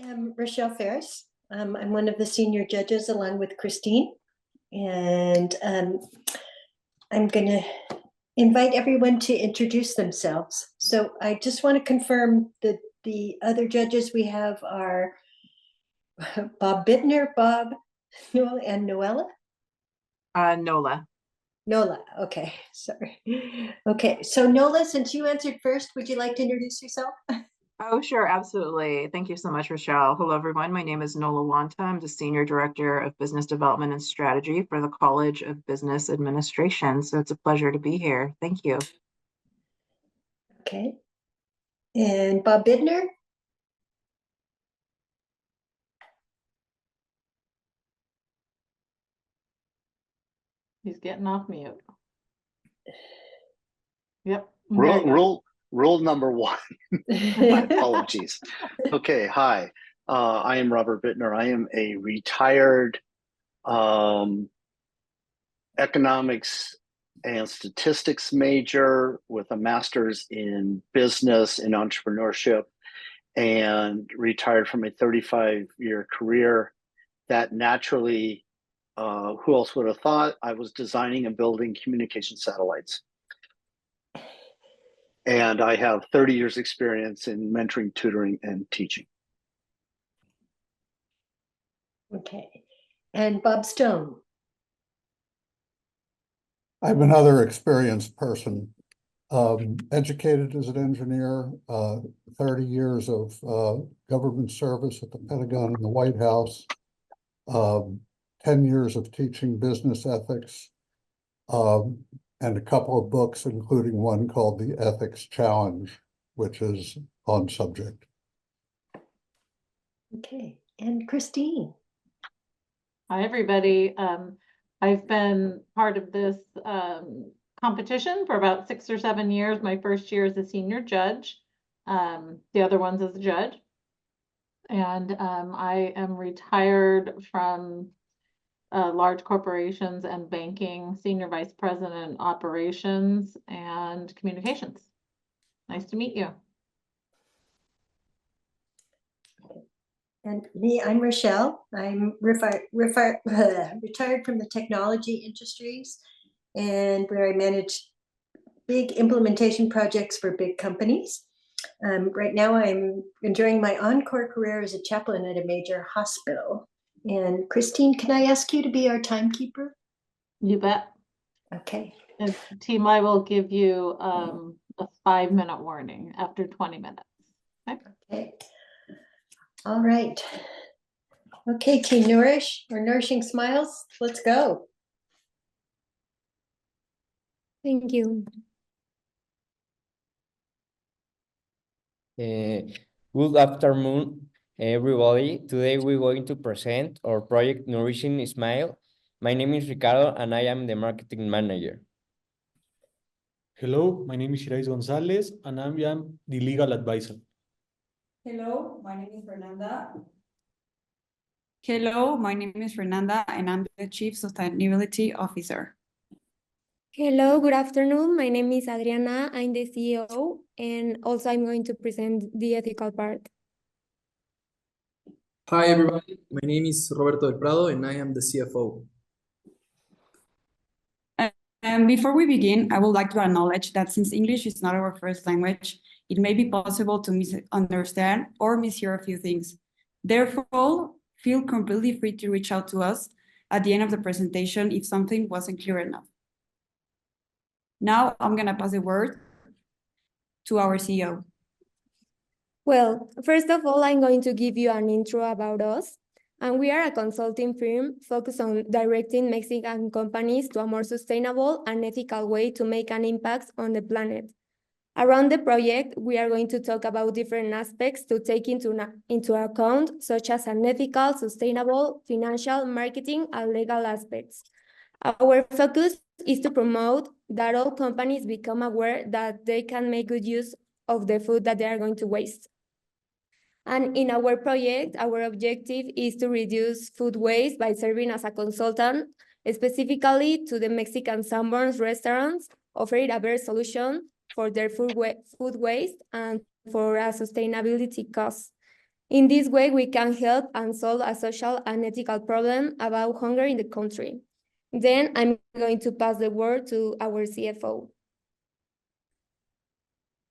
I'm Rochelle Ferris. I'm one of the senior judges along with Christine. And I'm going to invite everyone to introduce themselves. So I just want to confirm that the other judges we have are Bob Bittner, Bob, Noel, and Noella. Nola. Nola, okay, sorry. Okay, so Nola, since you answered first, would you like to introduce yourself? Oh, sure, absolutely. Thank you so much, Rochelle. Hello, everyone. My name is Nola Wanta. I'm the Senior Director of Business Development and Strategy for the College of Business Administration. So it's a pleasure to be here. Thank you. Okay. And Bob Bittner? He's getting off mute. Yep. Rule number one. My apologies. Okay, hi. I am Robert Bittner. I am a retired economics and statistics major with a master's in business and entrepreneurship, and retired from a 35-year career that naturally, who else would have thought, I was designing and building communication satellites. And I have 30 years experience in mentoring, tutoring, and teaching. Okay. And Bob Stone? I'm another experienced person, educated as an engineer, 30 years of government service at the Pentagon and the White House, 10 years of teaching business ethics, and a couple of books, including one called The Ethics Challenge, which is on subject. Okay. And Christine? Hi, everybody. I've been part of this competition for about 6 or 7 years. My first year as a senior judge, the other ones as a judge. And I am retired from large corporations and banking, senior vice president, operations and communications. Nice to meet you. And me, I'm Rochelle. I'm retired from the technology industries, and where I manage big implementation projects for big companies. Right now, I'm enjoying my encore career as a chaplain at a major hospital. And Christine, can I ask you to be our timekeeper? You bet. Okay. And team, I will give you a 5-minute warning after 20 minutes. Okay. All right. Okay, Team Nourish or Nourishing Smiles, let's go. Thank you. Good afternoon, everybody. Today we're going to present our project Nourishing Smile. My name is Ricardo and I am the marketing manager. Hello, my name is Shirais Gonzalez and I am the legal advisor. Hello, my name is Fernanda. Hello, my name is Fernanda and I'm the Chief Sustainability Officer. Hello, good afternoon. My name is Adriana. I'm the CEO, and also I'm going to present the ethical part. Hi, everybody. My name is Roberto del Prado, and I am the CFO. And before we begin, I would like to acknowledge that since English is not our first language, it may be possible to misunderstand or mishear a few things. Therefore, feel completely free to reach out to us at the end of the presentation if something wasn't clear enough. Now I'm going to pass the word to our CEO. Well, first of all, I'm going to give you an intro about us. And we are a consulting firm focused on directing Mexican companies to a more sustainable and ethical way to make an impact on the planet. Around the project, we are going to talk about different aspects to take into account, such as unethical, sustainable, financial, marketing, and legal aspects. Our focus is to promote that all companies become aware that they can make good use of the food that they are going to waste. And in our project, our objective is to reduce food waste by serving as a consultant, specifically to the Mexican Sanborns restaurants, offering a better solution for their food waste and for a sustainability cost. In this way, we can help and solve a social and ethical problem about hunger in the country. Then I'm going to pass the word to our CFO.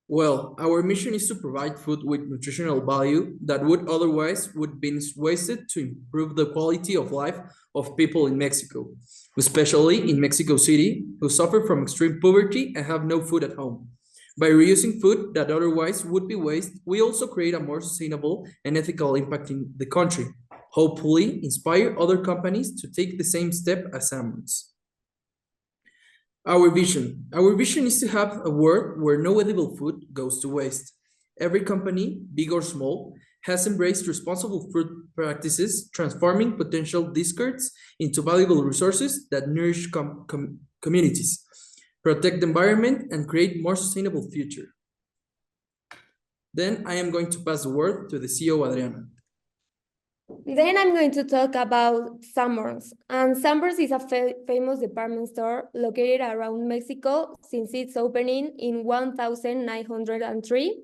Well, our mission is to provide food with nutritional value that would otherwise would be wasted to improve the quality of life of people in Mexico, especially in Mexico City, who suffer from extreme poverty and have no food at home. By reusing food that otherwise would be waste, we also create a more sustainable and ethical impact in the country, hopefully inspire other companies to take the same step as Salmon's. Our vision is to have a world where no edible food goes to waste. Every company, big or small, has embraced responsible food practices, transforming potential discards into valuable resources that nourish communities, protect the environment, and create more sustainable future. Then I am going to pass the word to the CEO, Adriana. Then I'm going to talk about Sanborns. And Sanborns is a famous department store located around Mexico since its opening in 1903.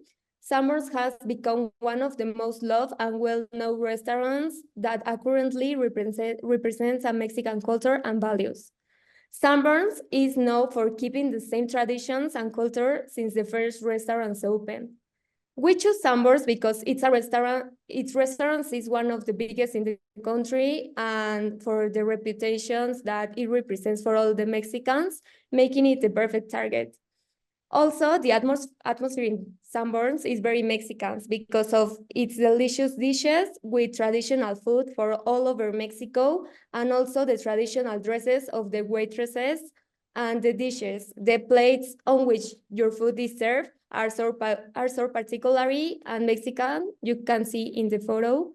Sanborns has become one of the most loved and well-known restaurants that accurately represents a Mexican culture and values. Sanborns is known for keeping the same traditions and culture since the first restaurants opened. We choose Sanborns because it's a restaurant. Its restaurants is one of the biggest in the country, and for the reputations that it represents for all the Mexicans, making it the perfect target. Also, the atmosphere in Sanborns is very Mexican because of its delicious dishes with traditional food for all over Mexico, and also the traditional dresses of the waitresses and the dishes. The plates on which your food is served are so particularly and Mexican, you can see in the photo,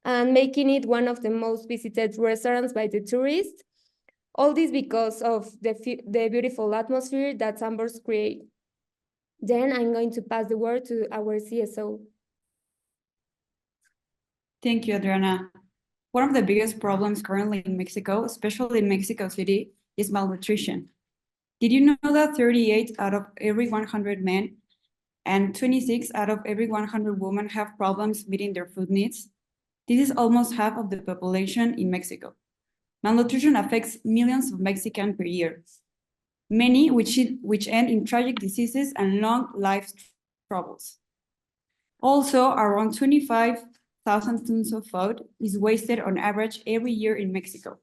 and making it one of the most visited restaurants by the tourists. All this because of the beautiful atmosphere that Sanborns create. Then I'm going to pass the word to our CSO. Thank you, Adriana. One of the biggest problems currently in Mexico, especially in Mexico City, is malnutrition. Did you know that 38 out of every 100 men and 26 out of every 100 women have problems meeting their food needs? This is almost half of the population in Mexico. Malnutrition affects millions of Mexicans per year, many which end in tragic diseases and long life troubles. Also, around 25,000 tons of food is wasted on average every year in Mexico.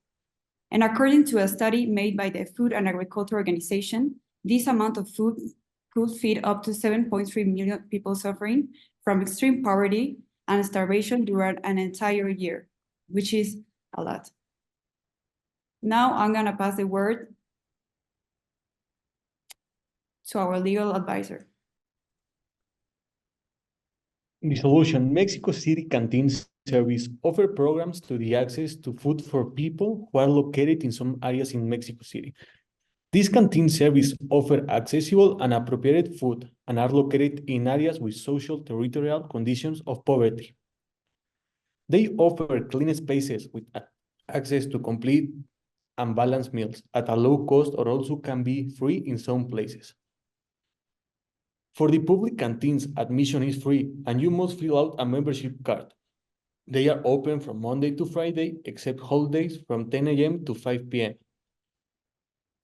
And according to a study made by the Food and Agriculture Organization, this amount of food could feed up to 7.3 million people suffering from extreme poverty and starvation during an entire year, which is a lot. Now I'm gonna pass the word to our legal advisor. In the solution, Mexico City Canteen Service offer programs to the access to food for people who are located in some areas in Mexico City. This canteen service offer accessible and appropriate food and are located in areas with social territorial conditions of poverty. They offer clean spaces with access to complete and balanced meals at a low cost, or also can be free in some places. For the public canteens, admission is free and you must fill out a membership card. They are open from Monday to Friday, except holidays from 10 a.m. to 5 p.m.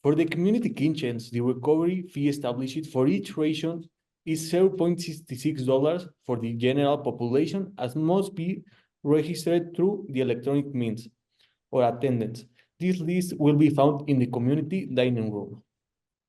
For the community kitchens, the recovery fee established for each ration is $0.66 for the general population, as must be registered through the electronic means or attendance. This list will be found in the community dining room.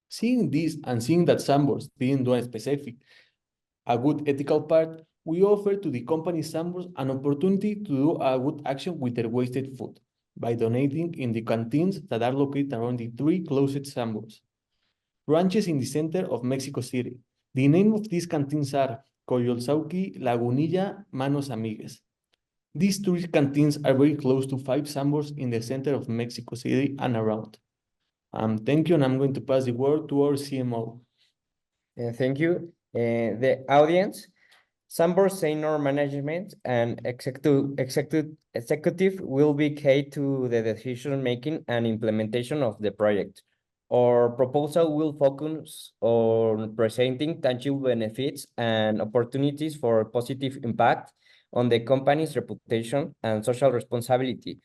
Seeing this and seeing that Sanborns didn't do a good ethical part, we offer to the company Sanborns an opportunity to do a good action with their wasted food by donating in the canteens that are located around the 3 closest Sanborns. Ranches in the center of Mexico City. The name of these canteens are Coyolzauqui, Lagunilla, Manos Amigues. These 3 canteens are very close to 5 Sanborns in the center of Mexico City and around. Thank you, and I'm going to pass the word to our CMO. Thank you. The audience, Sanborns senior management and executive will be key to the decision-making and implementation of the project. Our proposal will focus on presenting tangible benefits and opportunities for positive impact on the company's reputation and social responsibility.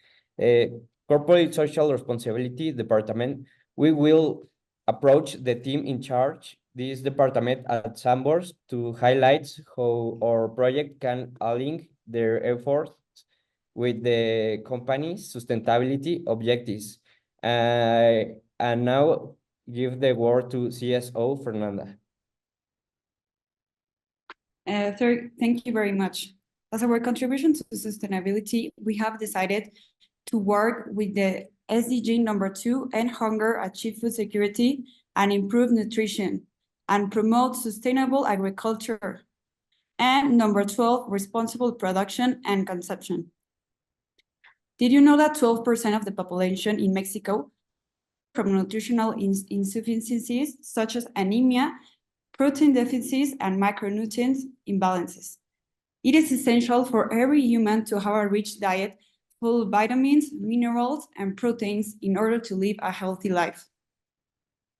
Corporate Social Responsibility Department, we will approach the team in charge this department at Sambors to highlight how our project can align their efforts with the company's sustainability objectives. And now give the word to CSO Fernanda. Thank you very much. As our contribution to sustainability, we have decided to work with the SDG number 2, end hunger, achieve food security, and improve nutrition, and promote sustainable agriculture. And number 12, responsible production and consumption. Did you know that 12% of the population in Mexico from nutritional insufficiencies such as anemia, protein deficits, and micronutrient imbalances? It is essential for every human to have a rich diet full of vitamins, minerals, and proteins in order to live a healthy life.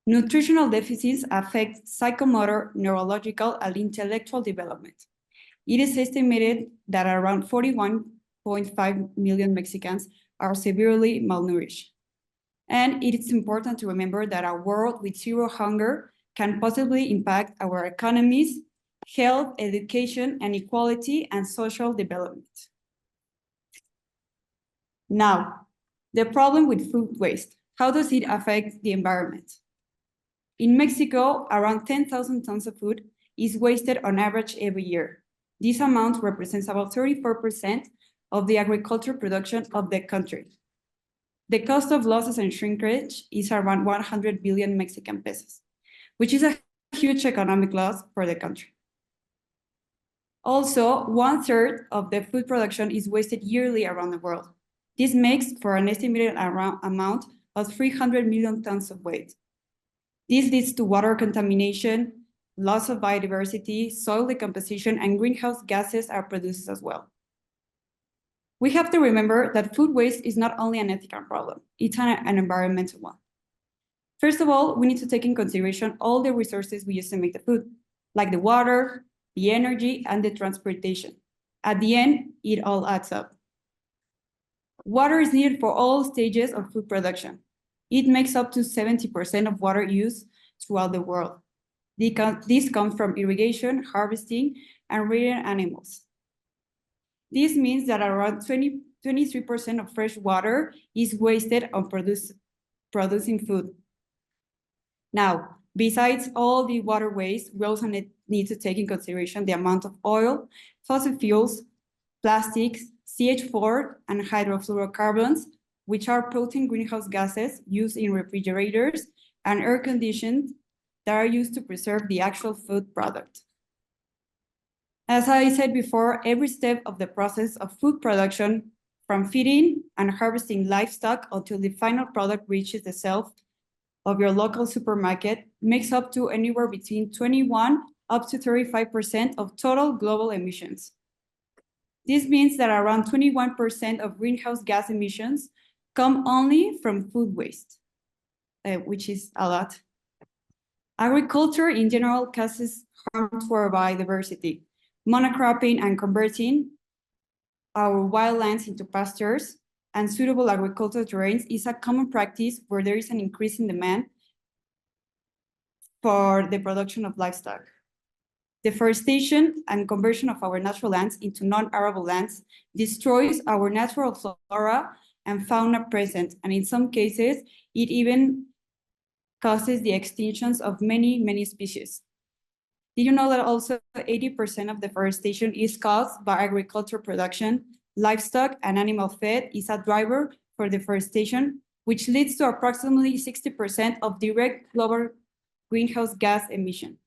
Nutritional deficits affect psychomotor, neurological, and intellectual development. It is estimated that around 41.5 million Mexicans are severely malnourished. And it is important to remember that a world with zero hunger can possibly impact our economies, health, education, and equality and social development. Now, the problem with food waste. How does it affect the environment? In Mexico, around 10,000 tons of food is wasted on average every year. This amount represents about 34% of the agriculture production of the country. The cost of losses and shrinkage is around 100 billion Mexican pesos, which is a huge economic loss for the country. Also, 1/3 of the food production is wasted yearly around the world. This makes for an estimated amount of 300 million tons of waste. This leads to water contamination, loss of biodiversity, soil decomposition, and greenhouse gases are produced as well. We have to remember that food waste is not only an ethical problem, it's an environmental one. First of all, we need to take in consideration all the resources we use to make the food, like the water, the energy, and the transportation. At the end, it all adds up. Water is needed for all stages of food production. It makes up to 70% of water used throughout the world. This comes from irrigation, harvesting, and rearing animals. This means that around 23% of fresh water is wasted on producing food. Now, besides all the water waste, we also need to take in consideration the amount of oil, fossil fuels, plastics, CH4, and hydrofluorocarbons, which are protein greenhouse gases used in refrigerators and air conditioned that are used to preserve the actual food product. As I said before, every step of the process of food production, from feeding and harvesting livestock until the final product reaches the shelf of your local supermarket, makes up to anywhere between 21 up to 35% of total global emissions. This means that around 21% of greenhouse gas emissions come only from food waste, which is a lot. Agriculture in general causes harm to our biodiversity. Monocropping and converting our wildlands into pastures and suitable agricultural terrains is a common practice where there is an increase in demand for the production of livestock. Deforestation and conversion of our natural lands into non-arable lands destroys our natural flora and fauna present, and in some cases, it even causes the extinctions of many species. Did you know that also 80% of deforestation is caused by agricultural production? Livestock and animal feed is a driver for deforestation, which leads to approximately 60% of direct global greenhouse gas emission.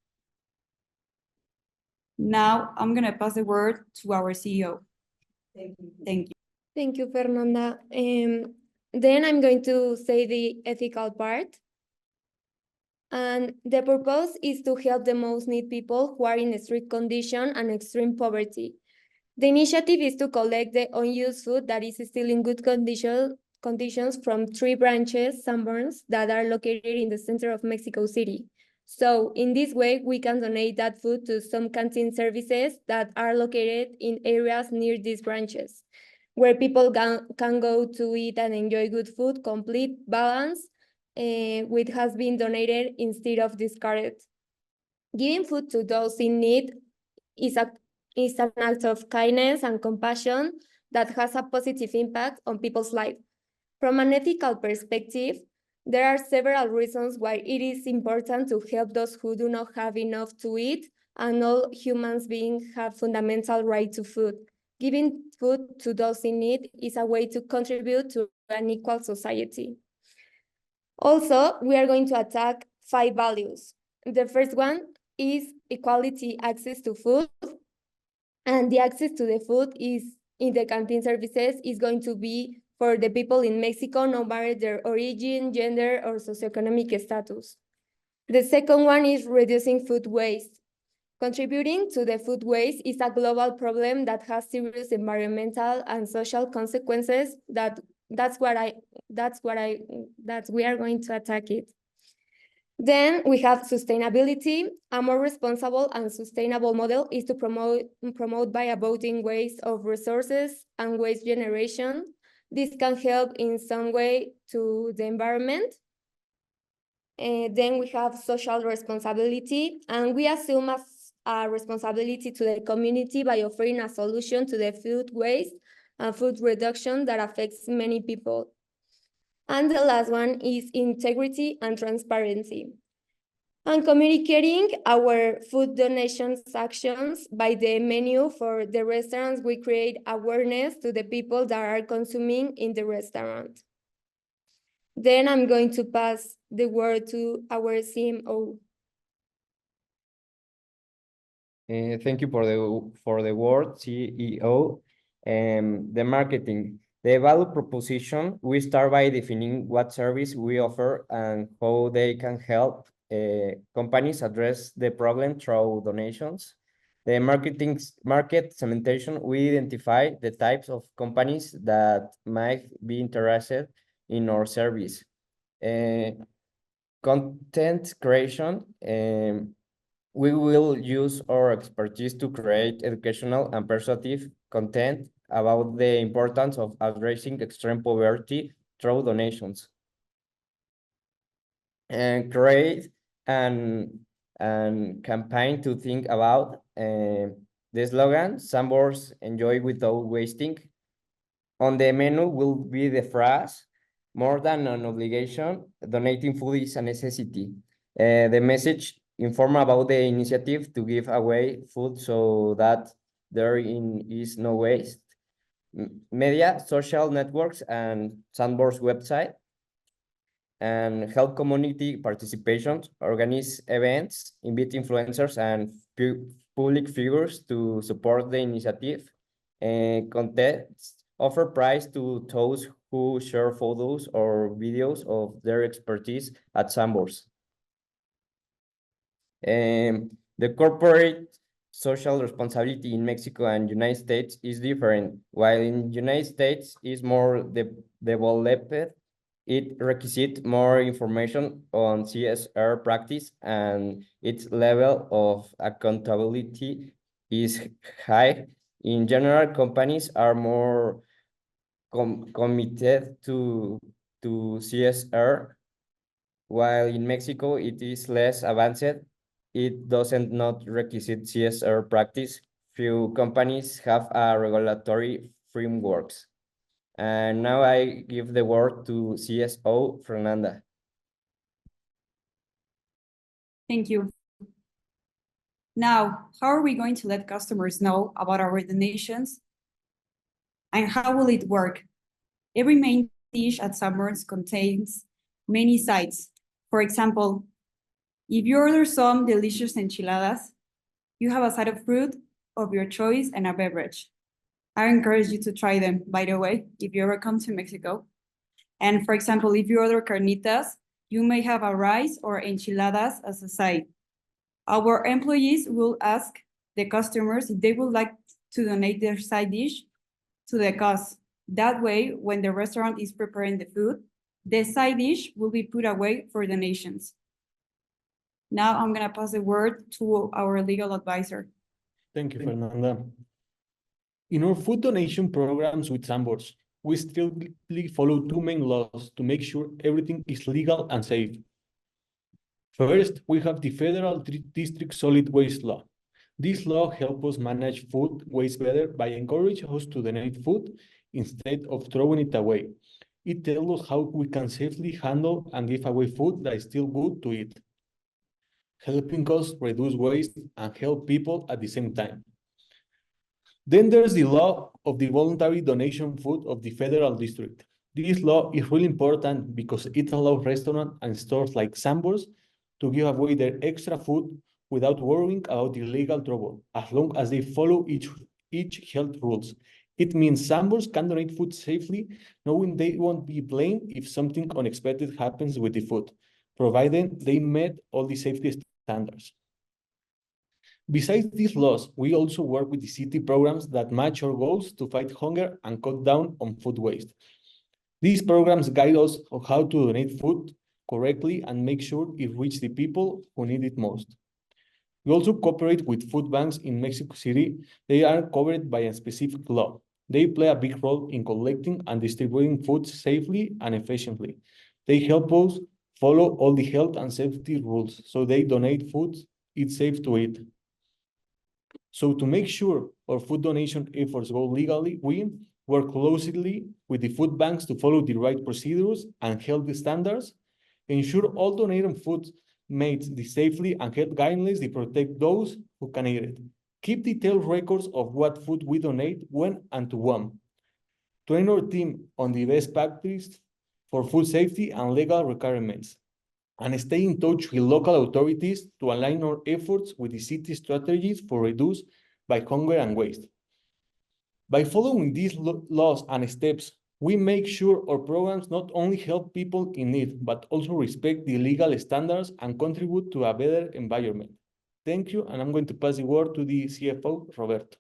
Now I'm gonna pass the word to our CEO. Thank you. Thank you, Fernanda. Then I'm going to say the ethical part. And the purpose is to help the most needy people who are in street condition and extreme poverty. The initiative is to collect the unused food that is still in good conditions from 3 branches, sunburns, that are located in the center of Mexico City. So in this way, we can donate that food to some canteen services that are located in areas near these branches, where people can go to eat and enjoy good food, complete balance, which has been donated instead of discarded. Giving food to those in need is an act of kindness and compassion that has a positive impact on people's life. From an ethical perspective, there are several reasons why it is important to help those who do not have enough to eat, and all human beings have fundamental right to food. Giving food to those in need is a way to contribute to an equal society. Also, we are going to attack 5 values. The first one is equality access to food, and the access to the food is in the canteen services is going to be for the people in Mexico, no matter their origin, gender, or socioeconomic status. The second one is reducing food waste. Contributing to the food waste is a global problem that has serious environmental and social consequences that we are going to attack it. Then we have sustainability. A more responsible and sustainable model is to promote by avoiding waste of resources and waste generation. This can help in some way to the environment. Then we have social responsibility, and we assume a responsibility to the community by offering a solution to the food waste and food reduction that affects many people. And the last one is integrity and transparency. And communicating our food donations actions by the menu for the restaurants, we create awareness to the people that are consuming in the restaurant. Then I'm going to pass the word to our CMO. Thank you for the word, CEO. The marketing. The value proposition, we start by defining what service we offer and how they can help companies address the problem through donations. The market segmentation, we identify the types of companies that might be interested in our service. Content creation, we will use our expertise to create educational and persuasive content about the importance of addressing extreme poverty through donations. And create an campaign to think about the slogan, Sambors enjoy without wasting. On the menu will be the phrase, more than an obligation, donating food is a necessity. The message inform about the initiative to give away food so that there is no waste. Media, social networks, and Sandboard's website, and help community participation, organize events, invite influencers and public figures to support the initiative, and contests, offer prize to those who share photos or videos of their expertise at Sandboards. The corporate social responsibility in Mexico and United States is different. While in United States is more developed, it requires more information on CSR practice, and its level of accountability is high. In general, companies are more committed to CSR, while in Mexico it is less advanced. It doesn't not requisite CSR practice. Few companies have a regulatory frameworks. And now I give the word to CSO Fernanda. Thank you. Now, how are we going to let customers know about our donations? And how will it work? Every main dish at Sandboards contains many sides. For example, if you order some delicious enchiladas, you have a side of fruit of your choice and a beverage. I encourage you to try them, by the way, if you ever come to Mexico. And for example, if you order carnitas, you may have a rice or enchiladas as a side. Our employees will ask the customers if they would like to donate their side dish to the cause. That way, when the restaurant is preparing the food, the side dish will be put away for donations. Now I'm gonna pass the word to our legal advisor. Thank you, Fernanda. In our food donation programs with Sambors, we strictly follow two main laws to make sure everything is legal and safe. First, we have the Federal District Solid Waste Law. This law helps us manage food waste better by encouraging us to donate food instead of throwing it away. It tells us how we can safely handle and give away food that is still good to eat, helping us reduce waste and help people at the same time. Then there's the law of the voluntary donation food of the Federal District. This law is really important because it allows restaurants and stores like Sambors to give away their extra food without worrying about the legal trouble, as long as they follow each health rules. It means Sambors can donate food safely, knowing they won't be blamed if something unexpected happens with the food, provided they met all the safety standards. Besides these laws, we also work with the city programs that match our goals to fight hunger and cut down on food waste. These programs guide us on how to donate food correctly and make sure it reaches the people who need it most. We also cooperate with food banks in Mexico City. They are covered by a specific law. They play a big role in collecting and distributing food safely and efficiently. They help us follow all the health and safety rules, so they donate food it's safe to eat. So to make sure our food donation efforts go legally, we work closely with the food banks to follow the right procedures and health standards, ensure all donated food made safely, and health guidelines to protect those who can eat it. Keep detailed records of what food we donate, when and to whom. Train our team on the best practice for food safety and legal requirements, and stay in touch with local authorities to align our efforts with the city strategies for reduce by hunger and waste. By following these laws and steps, we make sure our programs not only help people in need, but also respect the legal standards and contribute to a better environment. Thank you, and I'm going to pass the word to the CFO, Roberto.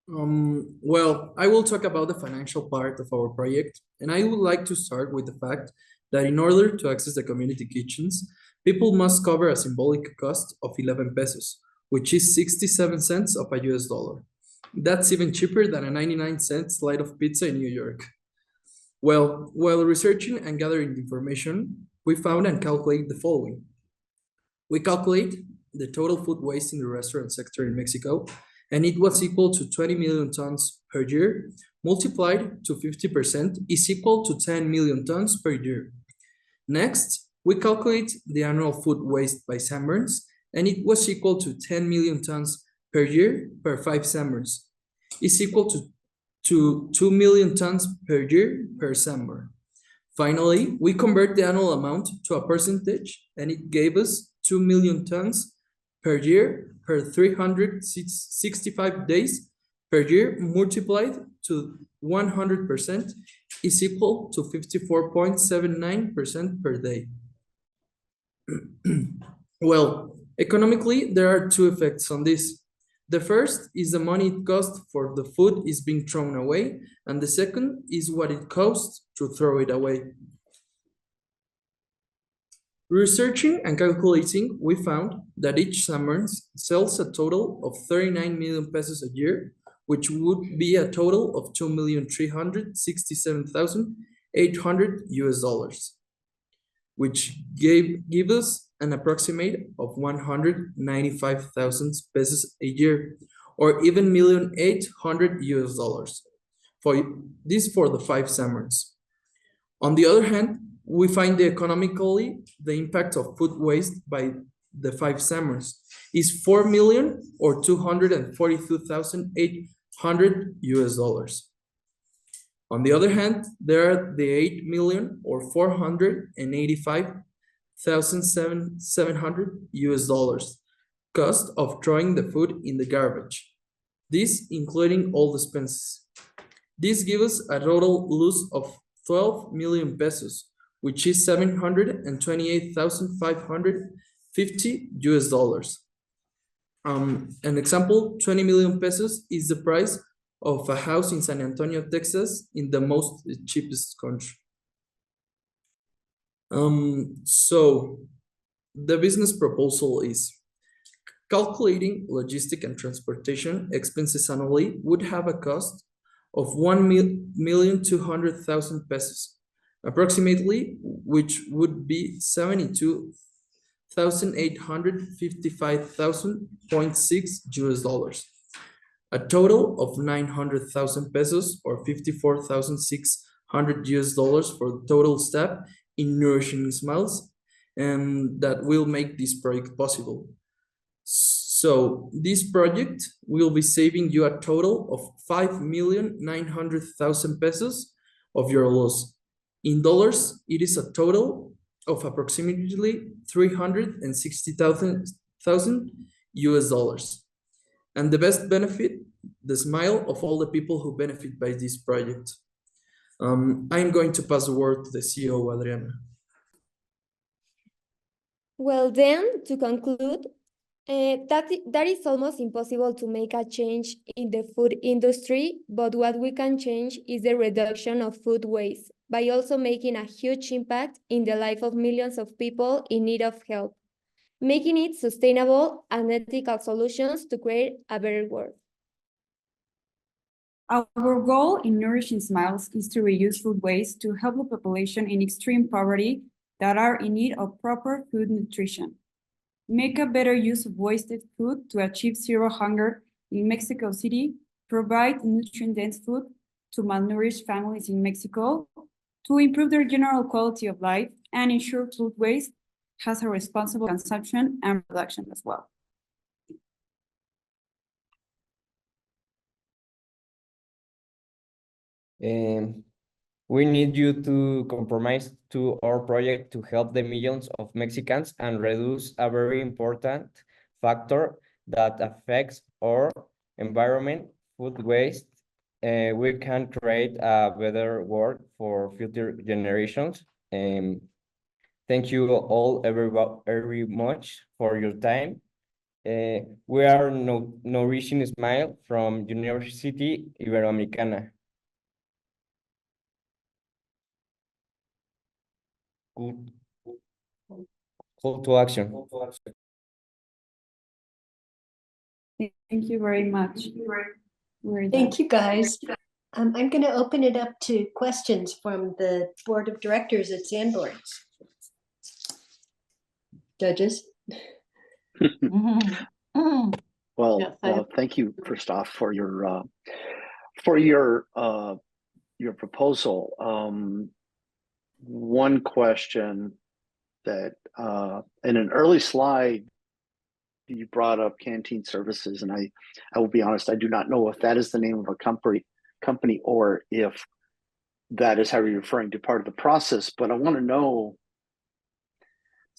Well, I will talk about the financial part of our project, and I would like to start with the fact that in order to access the community kitchens, people must cover a symbolic cost of 11 pesos, which is 67 cents of a US dollar. That's even cheaper than a 99-cent slice of pizza in New York. Well, while researching and gathering information, we found and calculate the following. We calculate the total food waste in the restaurant sector in Mexico, and it was equal to 20 million tons per year, multiplied to 50% is equal to 10 million tons per year. Next, we calculate the annual food waste by summers, and it was equal to 10 million tons per year per 5 summers. Is equal to 2 million tons per year per summer. Finally, we convert the annual amount to a percentage, and it gave us 2 million tons per year per 365 days per year multiplied to 100% is equal to 54.79% per day. Well, economically, there are two effects on this. The first is the money it costs for the food is being thrown away, and the second is what it costs to throw it away. Researching and calculating, we found that each summer sells a total of 39 million pesos a year, which would be a total of 2,367,800 US dollars, which give us an approximate of 195,000 pesos a year, or even 1,800,000 US dollars. For the 5 summers. On the other hand, we find economically the impact of food waste by the 5 summers is 4 million or 242,800 US dollars. On the other hand, there are the 8 million or 485,700 US dollars cost of throwing the food in the garbage. This including all the expenses. This gives us a total loss of 12 million pesos, which is 728,550 US dollars. An example, 20 million pesos is the price of a house in San Antonio, Texas, in the most cheapest country. So the business proposal is calculating logistic and transportation expenses annually would have a cost of 1,200,000 pesos, approximately, which would be 72,855,000.6 US dollars. A total of 900,000 pesos or 54,600 US dollars for the total staff in Nourishing Smiles, and that will make this project possible. So this project will be saving you a total of 5,900,000 pesos of your loss. In dollars, it is a total of approximately 360,000 US dollars. And the best benefit, the smile of all the people who benefit by this project. I'm going to pass the word to the CEO, Adriana. Well, then, to conclude, that is almost impossible to make a change in the food industry, but what we can change is the reduction of food waste by also making a huge impact in the life of millions of people in need of help, making it sustainable and ethical solutions to create a better world. Our goal in Nourishing Smiles is to reduce food waste to help the population in extreme poverty that are in need of proper food nutrition. Make a better use of wasted food to achieve zero hunger in Mexico City, provide nutrient-dense food to malnourished families in Mexico, to improve their general quality of life, and ensure food waste has a responsible consumption and production as well. We need you to compromise to our project to help the millions of Mexicans and reduce a very important factor that affects our environment, food waste. We can create a better world for future generations. Thank you all very much for your time. We are Nourishing Smile from University Iberoamericana. Call to action. Thank you very much. Thank you, guys. I'm going to open it up to questions from the board of directors at Sanborns. Judges? Well, Yes, thank you first off for your proposal. One question that in an early slide you brought up canteen services, and I will be honest, I do not know if that is the name of a company or if that is how you're referring to part of the process. But I want to know,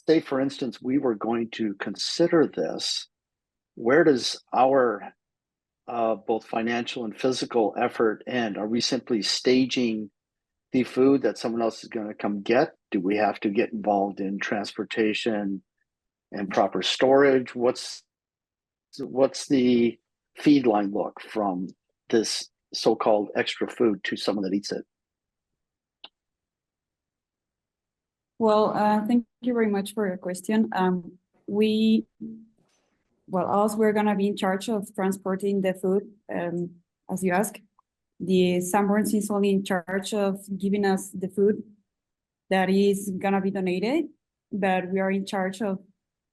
say for instance, we were going to consider this, where does our both financial and physical effort end? Are we simply staging the food that someone else is going to come get? Do we have to get involved in transportation and proper storage? What's the feed line look from this so-called extra food to someone that eats it? Well, thank you very much for your question. We're gonna be in charge of transporting the food, as you ask. The Sanborns is only in charge of giving us the food that is gonna be donated, but we are in charge of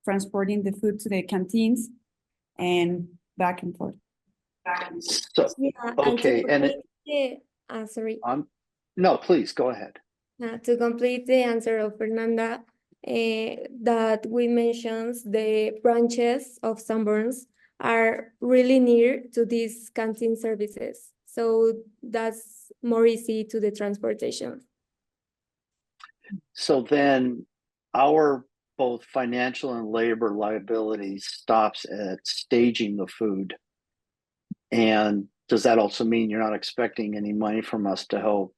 transporting the food to the canteens and back and forth. So, Yeah, okay, sorry. No, please go ahead. To complete the answer of Fernanda, that we mentioned the branches of Sanborns are really near to these canteen services. So that's more easy to the transportation. So then our both financial and labor liability stops at staging the food. And does that also mean you're not expecting any money from us to help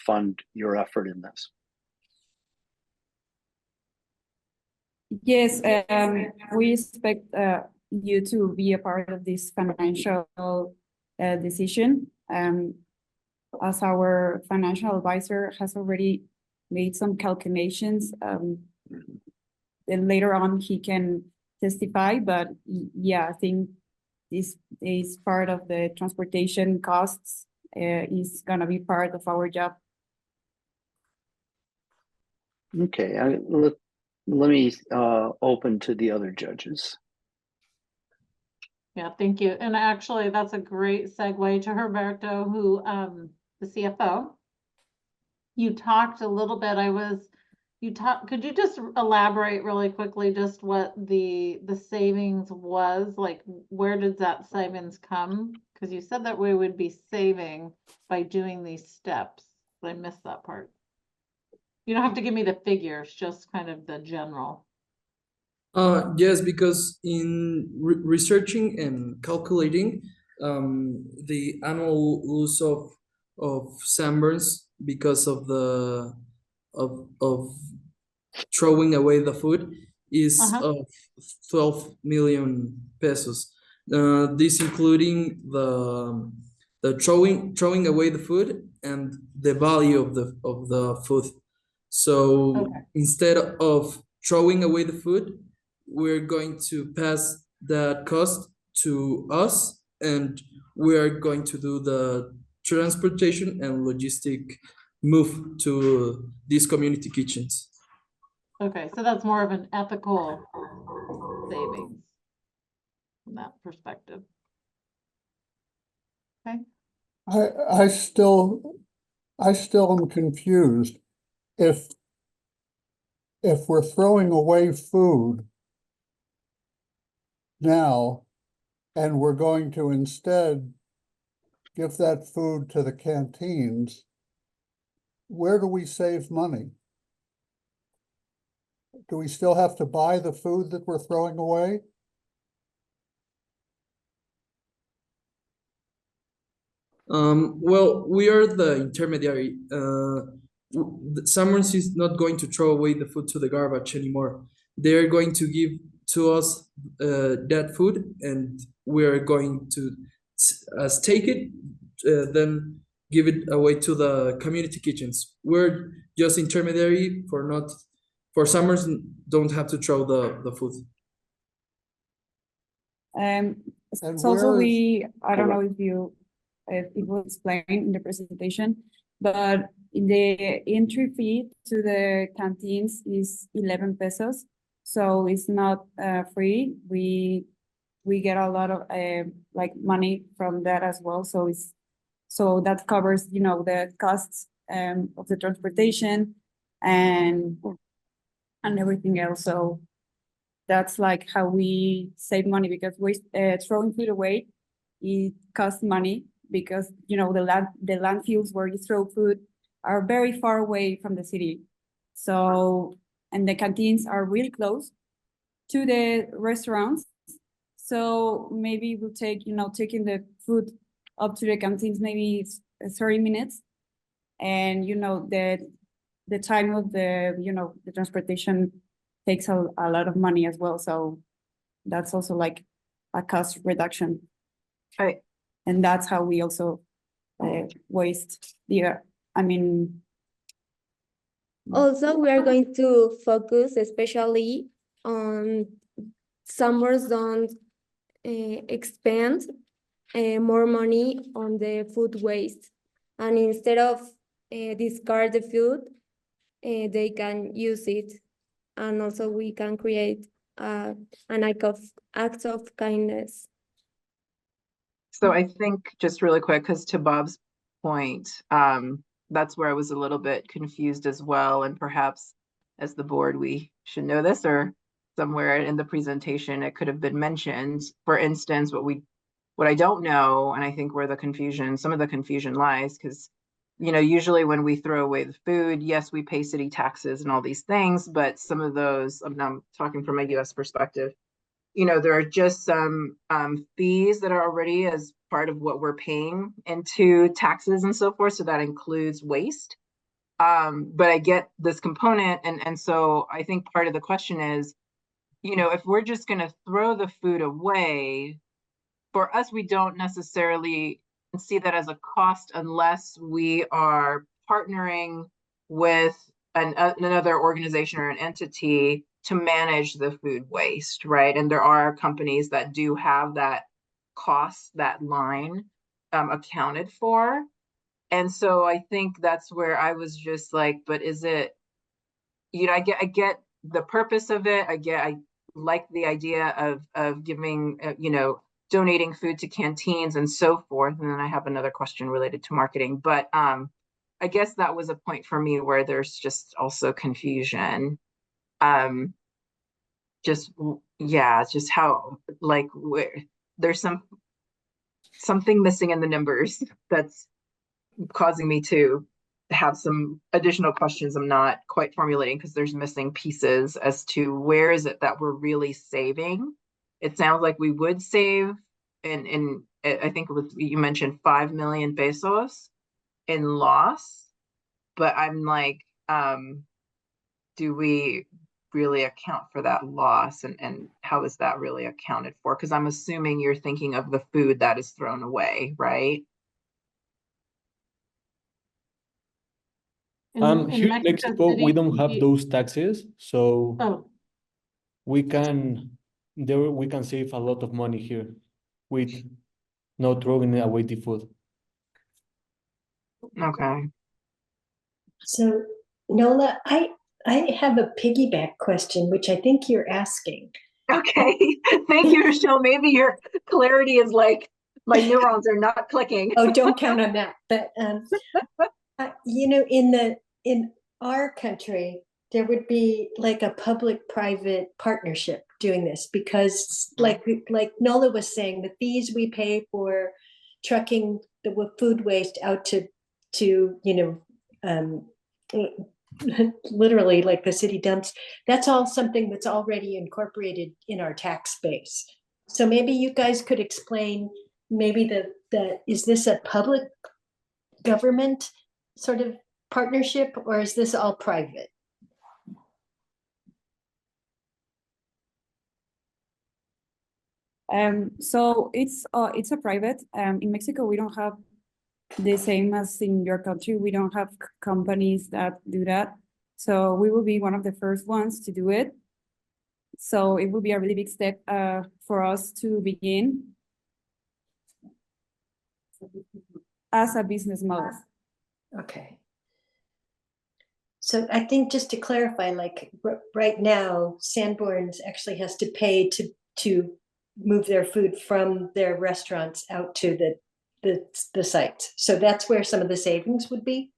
fund your effort in this? Yes, we expect you to be a part of this financial decision. As our financial advisor has already made some calculations. Then later on he can testify, but yeah, I think this is part of the transportation costs, is gonna be part of our job. Okay, let me open to the other judges. Yeah, thank you. And actually, that's a great segue to Herberto, who, the CFO. You talked a little bit, could you just elaborate really quickly just what the savings was? Like, where did that savings come? Because you said that we would be saving by doing these steps, but I missed that part. You don't have to give me the figures, just kind of the general. Yes, because in researching and calculating the annual loss of sunburns because of the of throwing away the food is of 12 million pesos. This including the throwing away the food and the value of the food. So Okay. instead of throwing away the food, we're going to pass that cost to us, and we are going to do the transportation and logistic move to these community kitchens. Okay, so that's more of an ethical savings from that perspective. Okay. I still am confused. If we're throwing away food now, and we're going to instead give that food to the canteens, where do we save money? Do we still have to buy the food that we're throwing away? Well, we are the intermediary. Summers is not going to throw away the food to the garbage anymore. They are going to give to us that food, and we are going to take it, then give it away to the community kitchens. We're just intermediary for summers don't have to throw the food. And It's also where I don't know if it was explained in the presentation, but in the entry fee to the canteens is 11 pesos. So it's not free. We get a lot of like money from that as well. So that covers, you know, the costs of the transportation and everything else. So that's like how we save money, because throwing food away, it costs money, because you know the landfills where you throw food are very far away from the city. So, and the canteens are really close to the restaurants. So maybe we'll take, you know, taking the food up to the canteens, maybe 30 minutes. And, you know, the time of the, you know, the transportation takes a lot of money as well. So that's also like a cost reduction. Right. And that's how we also waste the, I mean. Also, we are going to focus especially on summers don't expend more money on the food waste. And instead of discard the food, they can use it. And also we can create an act of kindness. So I think just really quick, because to Bob's point, that's where I was a little bit confused as well. And perhaps as the board, we should know this, or somewhere in the presentation, it could have been mentioned. For instance, what I don't know, and I think where some of the confusion lies, because, you know, usually when we throw away the food, yes, we pay city taxes and all these things, but some of those, I'm talking from a US perspective, you know, there are just some fees that are already as part of what we're paying into taxes and so forth. So that includes waste. But I get this component. And so I think part of the question is, you know, if we're just going to throw the food away, for us, we don't necessarily see that as a cost unless we are partnering with another organization or an entity to manage the food waste, right? And there are companies that do have that cost, that line accounted for. And so I think that's where I was just like, but is it, you know, I get the purpose of it. I like the idea of giving, you know, donating food to canteens and so forth. And then I have another question related to marketing, but I guess that was a point for me where there's just also confusion. Just how, like, where there's something missing in the numbers that's causing me to have some additional questions I'm not quite formulating, because there's missing pieces as to where is it that we're really saving. It sounds like we would save in I think it was, you mentioned 5 million pesos in loss, but I'm like, do we really account for that loss, and how is that really accounted for? Because I'm assuming you're thinking of the food that is thrown away, right? Here in Mexico, we don't have those taxes, so Oh, we can save a lot of money here with not throwing away the food. Okay. So Nola, I have a piggyback question, which I think you're asking. Okay. Thank you, Rochelle. Maybe your clarity is like, my neurons are not clicking. Oh, don't count on that. But you know, in our country, there would be like a public-private partnership doing this, because like Nola was saying, the fees we pay for trucking the food waste out to you know, literally like the city dumps, that's all something that's already incorporated in our tax base. So maybe you guys could explain, maybe is this a public government sort of partnership, or is this all private? So it's a private. In Mexico, we don't have the same as in your country. We don't have companies that do that. So we will be one of the first ones to do it. So it will be a really big step for us to begin as a business model. Okay. So I think, just to clarify, like right now, Sanborns actually has to pay to move their food from their restaurants out to the sites. So that's where some of the savings would be?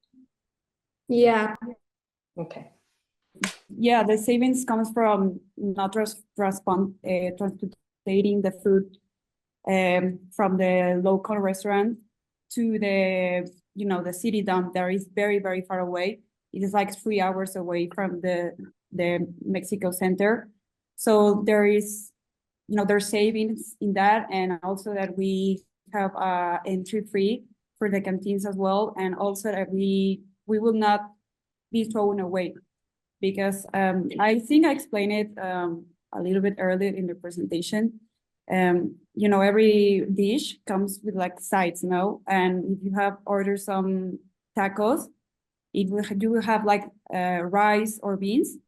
Yeah. Okay. Yeah, the savings comes from not transporting the food from the local restaurant to the, you know, the city dump that is very, very far away. It is like 3 hours away from the Mexico Center. So there is, you know, there's savings in that, and also that we have entry free for the canteens as well, and also that we will not be thrown away, because I think I explained it a little bit earlier in the presentation. You know, every dish comes with like sides, you know, and if you have ordered some tacos, you will have like rice or beans,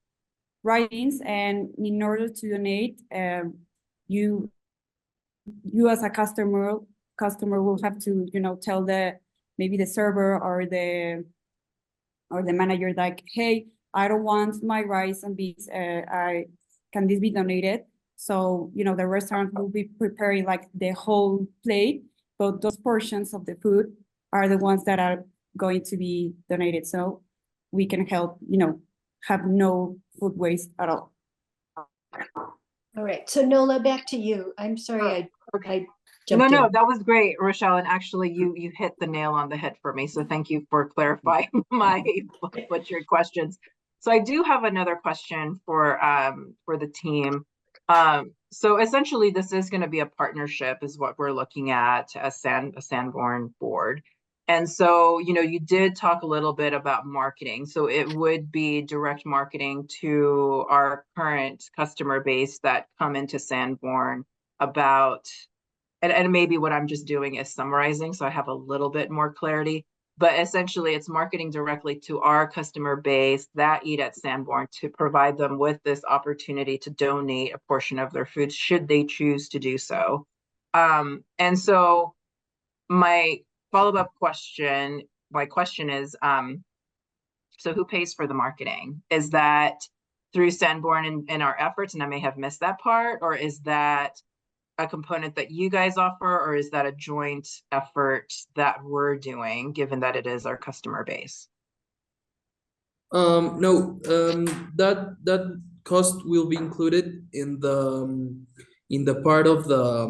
and in order to donate, you as a customer will have to, you know, tell maybe the server or the manager, like, hey, I don't want my rice and beans, can this be donated? So, you know, the restaurant will be preparing like the whole plate, but those portions of the food are the ones that are going to be donated. So we can help, you know, have no food waste at all. All right. So Nola, back to you. I'm sorry. I jumped No, in. that was great, Rochelle. And actually you hit the nail on the head for me. So thank you for clarifying my butchered questions. So I do have another question for the team. So essentially this is going to be a partnership, is what we're looking at, a Sanborn board. And so, you know, you did talk a little bit about marketing. So it would be direct marketing to our current customer base that come into Sanborn about, and maybe what I'm just doing is summarizing, so I have a little bit more clarity. but essentially it's marketing directly to our customer base that eat at Sanborn to provide them with this opportunity to donate a portion of their food should they choose to do so. And so my follow-up question, is, so who pays for the marketing? Is that through Sanborn and our efforts, and I may have missed that part, or is that a component that you guys offer, or is that a joint effort that we're doing, given that it is our customer base? No, that cost will be included in the part of the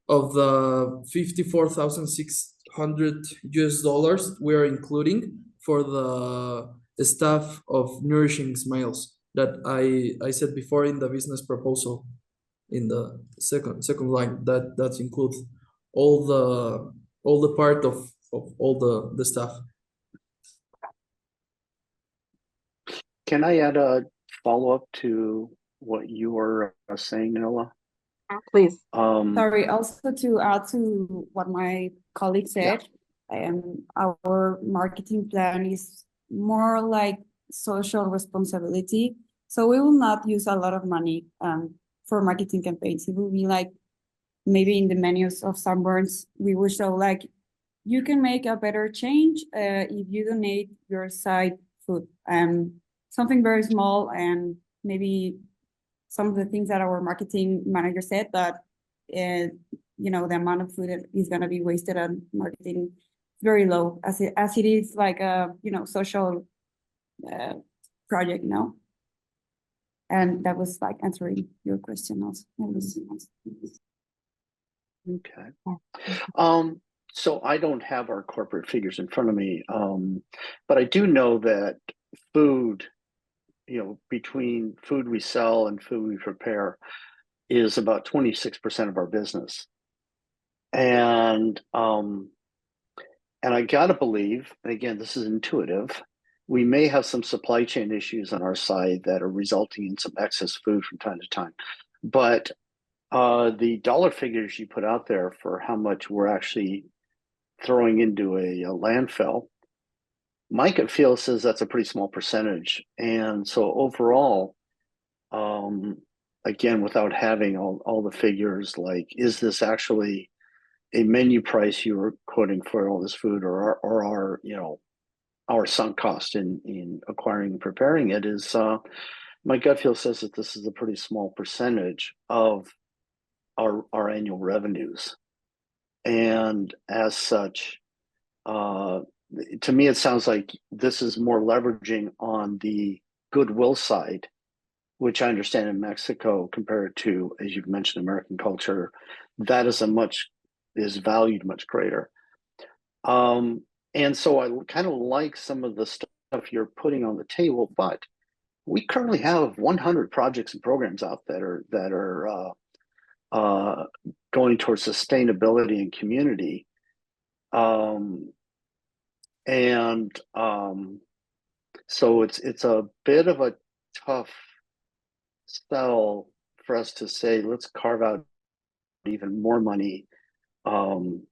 $54,600 we are including for the staff of Nourishing Smiles that I said before in the business proposal in the second line. That includes all the part of all the staff. Can I add a follow-up to what you were saying, Nola? Please. Sorry, also to add to what my colleague said, our marketing plan is more like social responsibility. So we will not use a lot of money for marketing campaigns. It will be like maybe in the menus of Sanborns, we will show like you can make a better change if you donate your side food. Something very small, and maybe some of the things that our marketing manager said that the amount of food that is going to be wasted on marketing is very low, as it is like a social project, and that was like answering your question also. Okay. So I don't have our corporate figures in front of me, but I do know that food, between food we sell and food we prepare, is about 26% of our business. And I gotta believe, and again, this is intuitive, we may have some supply chain issues on our side that are resulting in some excess food from time to time. But the dollar figures you put out there for how much we're actually throwing into a landfill, my gut feel says that's a pretty small percentage. And so overall, again, without having all the figures, like, is this actually a menu price you were quoting for all this food, or our sunk cost in acquiring and preparing it? Is my gut feel says that this is a pretty small percentage of our annual revenues. And as such, to me, it sounds like this is more leveraging on the goodwill side, which I understand in Mexico, compared to, as you've mentioned, American culture, that is valued much greater. And so I kind of like some of the stuff you're putting on the table, but we currently have 100 projects and programs out that are going towards sustainability and community. So it's a bit of a tough sell for us to say, let's carve out even more money beyond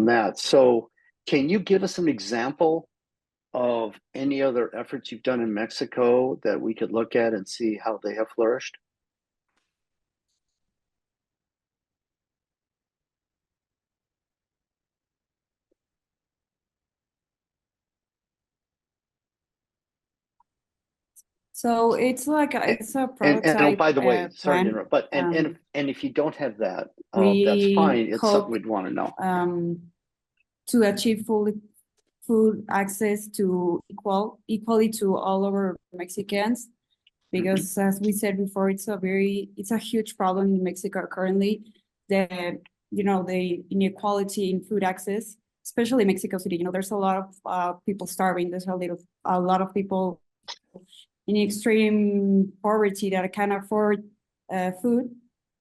that. So can you give us an example of any other efforts you've done in Mexico that we could look at and see how they have flourished? So it's like it's a prototype. And by the way, sorry to plan. interrupt, but and if you don't have that, that's fine. It's something we'd want to know. To achieve food access to equally to all over Mexicans, because as we said before, it's a huge problem in Mexico currently. The inequality in food access, especially Mexico City. There's a lot of people starving. There's a lot of people in extreme poverty that can't afford food,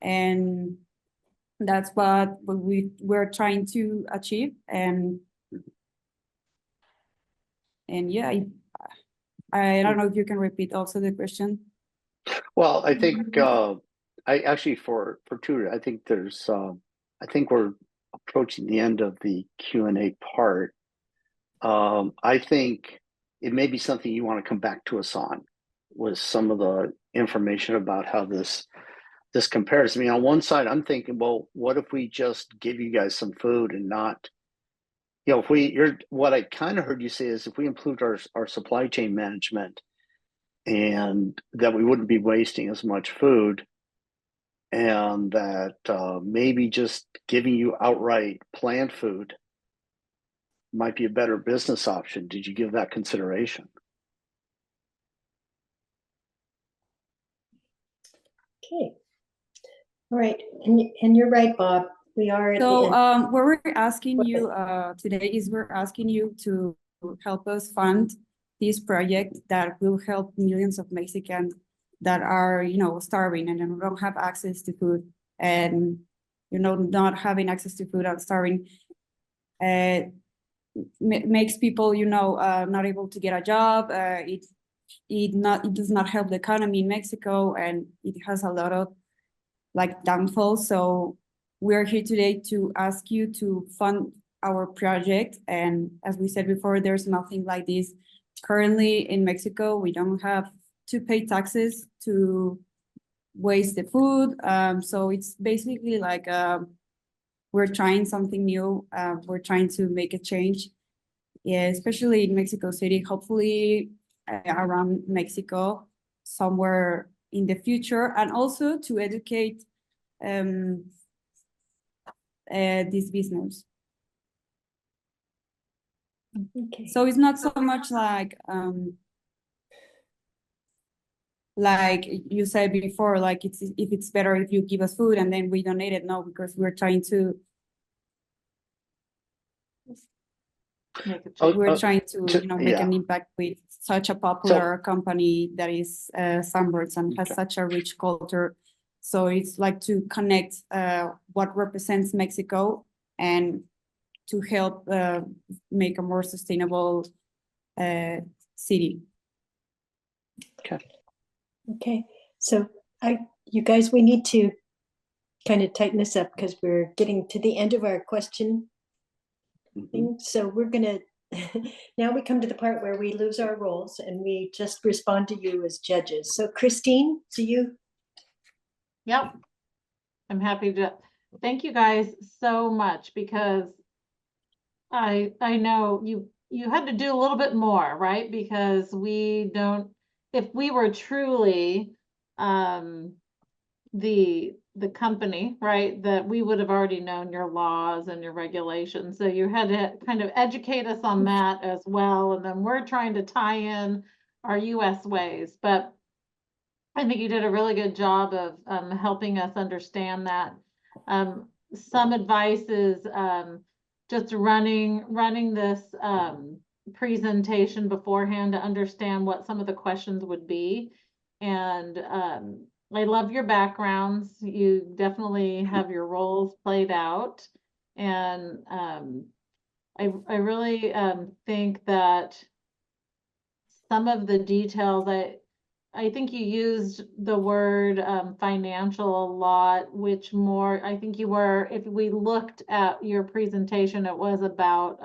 and that's what we're trying to achieve. And yeah, I don't know if you can repeat also the question. Well, I think I actually for two, I think there's I think we're approaching the end of the Q&A part. I think it may be something you want to come back to us on with some of the information about how this compares. I mean, on one side, I'm thinking, well, what if we just give you guys some food and not, you know, what I kind of heard you say is if we improved our supply chain management and that we wouldn't be wasting as much food, and that maybe just giving you outright plant food might be a better business option. Did you give that consideration? Okay. All right. And you're right, Bob. We are at the So end. what we're asking you today is we're asking you to help us fund this project that will help millions of Mexicans that are, you know, starving and don't have access to food, and, you know, not having access to food and starving makes people, you know, not able to get a job. It does not help the economy in Mexico, and it has a lot of like downfalls. So we're here today to ask you to fund our project. And as we said before, there's nothing like this currently in Mexico. We don't have to pay taxes to waste the food. So it's basically like we're trying something new. We're trying to make a change, yeah, especially in Mexico City, hopefully around Mexico, somewhere in the future, and also to educate this business. Okay. So it's not so much like you said before, like if it's better if you give us food and then we donate it. No, because we're trying to you know, make an impact with such a popular company that is Sunbirds and has such a rich culture. So it's like to connect what represents Mexico and to help make a more sustainable city. Okay. So you guys, we need to kind of tighten this up because we're getting to the end of our question thing. So we're gonna now we come to the part where we lose our roles and we just respond to you as judges. So Christine, do you? Yep. I'm happy to. Thank you guys so much, because I know you had to do a little bit more, right? Because we don't, if we were truly the company, right, that we would have already known your laws and your regulations. So you had to kind of educate us on that as well. And then we're trying to tie in our US ways. But I think you did a really good job of helping us understand that. Some advice is just running this presentation beforehand to understand what some of the questions would be. And I love your backgrounds. You definitely have your roles played out. And I really think that some of the details, I think you used the word financial a lot, which more, I think you were, if we looked at your presentation, it was about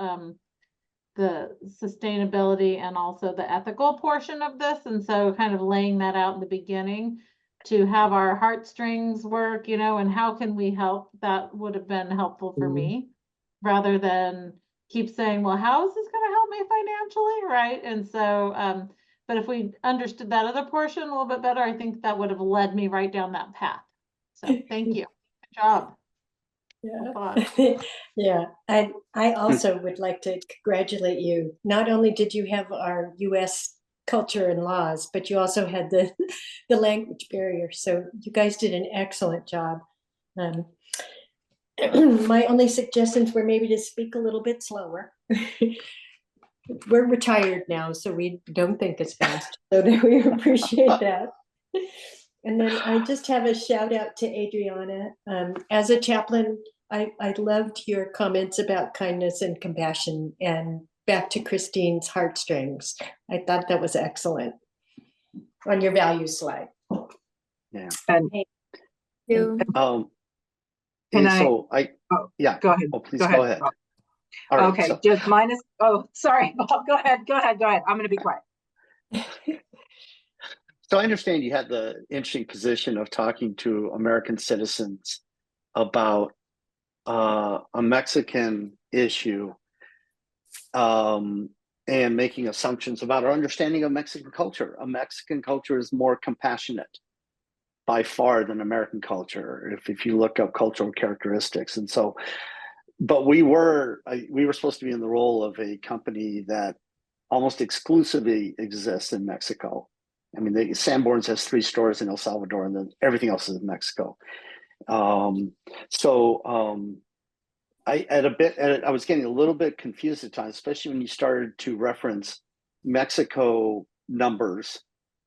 the sustainability and also the ethical portion of this. And so kind of laying that out in the beginning to have our heartstrings work, you know, and how can we help, that would have been helpful for me, rather than keep saying, well, how is this going to help me financially, right? And so, but if we understood that other portion a little bit better, I think that would have led me right down that path. So thank you. Good job. Yeah. Yeah. And I also would like to congratulate you. Not only did you have our US culture and laws, but you also had the language barrier. So you guys did an excellent job. My only suggestions were maybe to speak a little bit slower. We're retired now, so we don't think as fast. So we appreciate that. And then I just have a shout out to Adriana. As a chaplain, I loved your comments about kindness and compassion, and back to Christine's heartstrings. I thought that was excellent on your value slide. Yeah. And You. Can And I? so Oh, yeah. go ahead. Oh, please Go go ahead. ahead. All right. Okay, So, just minus, oh, sorry, Bob, go ahead. I'm gonna be quiet. so I understand you had the interesting position of talking to American citizens about a Mexican issue, and making assumptions about our understanding of Mexican culture. A Mexican culture is more compassionate by far than American culture, if you look up cultural characteristics. And so, but we were supposed to be in the role of a company that almost exclusively exists in Mexico. I mean, Sanborn's has 3 stores in El Salvador, and then everything else is in Mexico. I was getting a little bit confused at times, especially when you started to reference Mexico numbers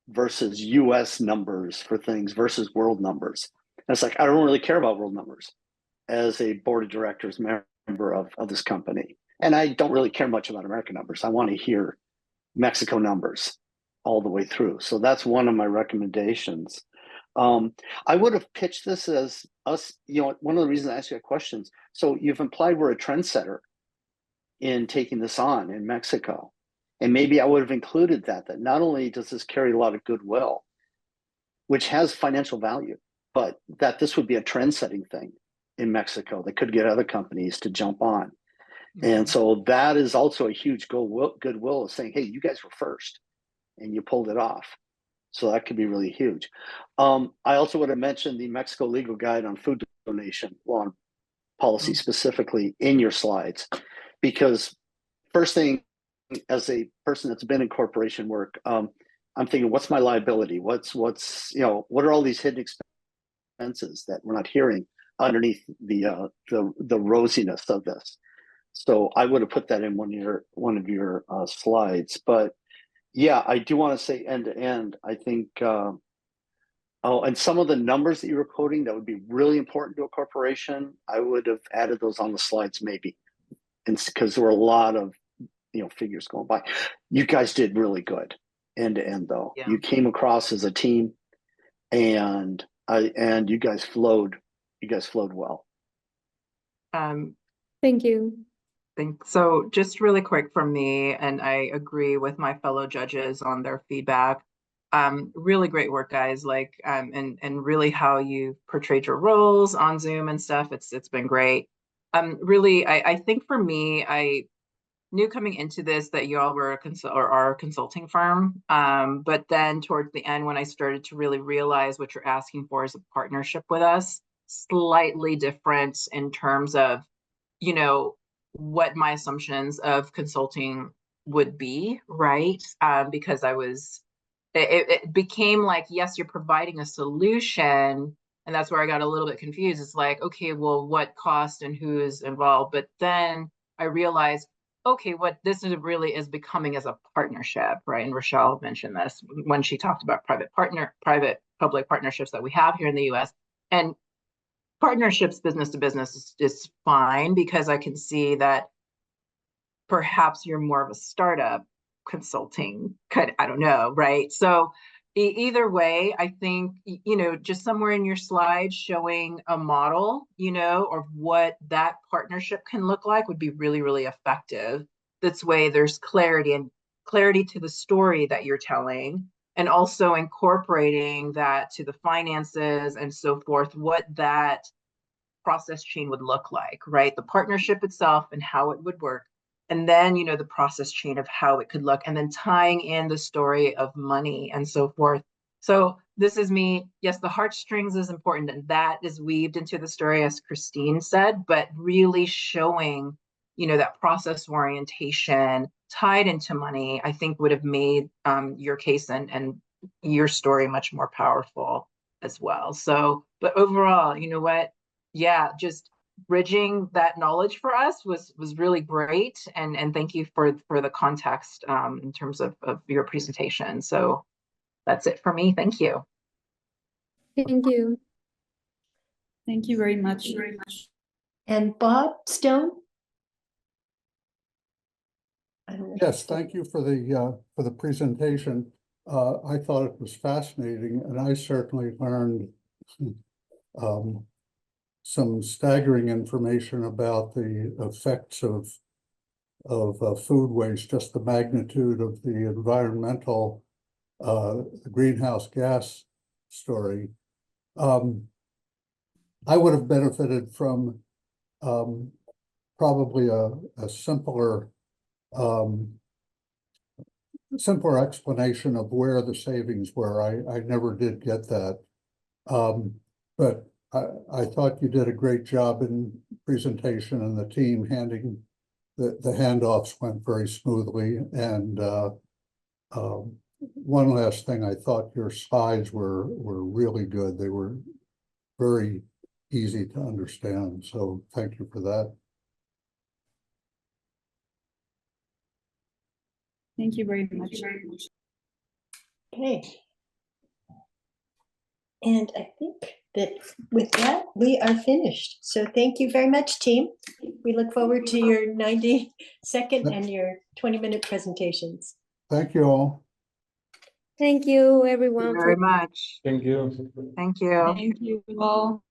versus US numbers for things versus world numbers. And it's like, I don't really care about world numbers as a board of directors member of this company. And I don't really care much about American numbers. I want to hear Mexico numbers all the way through. So that's one of my recommendations. I would have pitched this as us, one of the reasons I asked you questions. So you've implied we're a trendsetter in taking this on in Mexico. And maybe I would have included that not only does this carry a lot of goodwill, which has financial value, but that this would be a trend-setting thing in Mexico that could get other companies to jump on. Mm-hmm. And so that is also a huge goodwill of saying, hey, you guys were first and you pulled it off. So that could be really huge. I also would have mentioned the Mexico Legal Guide on Food Donation Law and Policy specifically in your slides, because first thing, as a person that's been in corporation work, I'm thinking, what's my liability? What are all these hidden expenses that we're not hearing underneath the rosiness of this? So I would have put that in one of your slides. But yeah, I do want to say end to end. I think, and some of the numbers that you were quoting that would be really important to a corporation, I would have added those on the slides maybe, and because there were a lot of figures going by. You guys did really good end to end, though. Yeah. You came across as a team, and you guys flowed. You guys flowed well. Thank you. So just really quick from me, and I agree with my fellow judges on their feedback. Really great work, guys. And really how you portrayed your roles on Zoom and stuff. It's been great. Really, I think for me, I knew coming into this that you all were a consulting firm. But then towards the end, when I started to really realize what you're asking for is a partnership with us, slightly different in terms of, what my assumptions of consulting would be, right? Because it became like, yes, you're providing a solution. And that's where I got a little bit confused. It's like, okay, well, what cost and who is involved? But then I realized, okay, what this really is becoming as a partnership, right? And Rochelle mentioned this when she talked about private-public partnerships that we have here in the US. And partnerships business to business is fine, because I can see that perhaps you're more of a startup consulting, I don't know, right? So either way, I think, just somewhere in your slide showing a model, of what that partnership can look like would be really, really effective. This way there's clarity to the story that you're telling, and also incorporating that to the finances and so forth, what that process chain would look like, right? The partnership itself and how it would work. And then, the process chain of how it could look, and then tying in the story of money and so forth. So this is me. Yes, the heartstrings is important, and that is weaved into the story, as Christine said, but really showing, that process orientation tied into money, I think would have made your case and your story much more powerful as well. So, but overall, you know what? Yeah, just bridging that knowledge for us was really great, and thank you for the context in terms of your presentation. So that's it for me. Thank you. Thank you. Thank you very much. And Bob Stone? Yes, thank you for the presentation. I thought it was fascinating, and I certainly learned some staggering information about the effects of food waste, just the magnitude of the environmental greenhouse gas story. I would have benefited from probably a simpler explanation of where the savings were. I never did get that. But I thought you did a great job in presentation, and the team handing the handoffs went very smoothly. And one last thing, I thought your slides were really good. They were very easy to understand. So thank you for that. Thank you very much. Okay. And I think that with that, we are finished. So thank you very much, team. We look forward to your 90-second and your 20-minute presentations. Thank you all. Thank you, Thank everyone. you very much. Thank you. Thank you. Thank you all.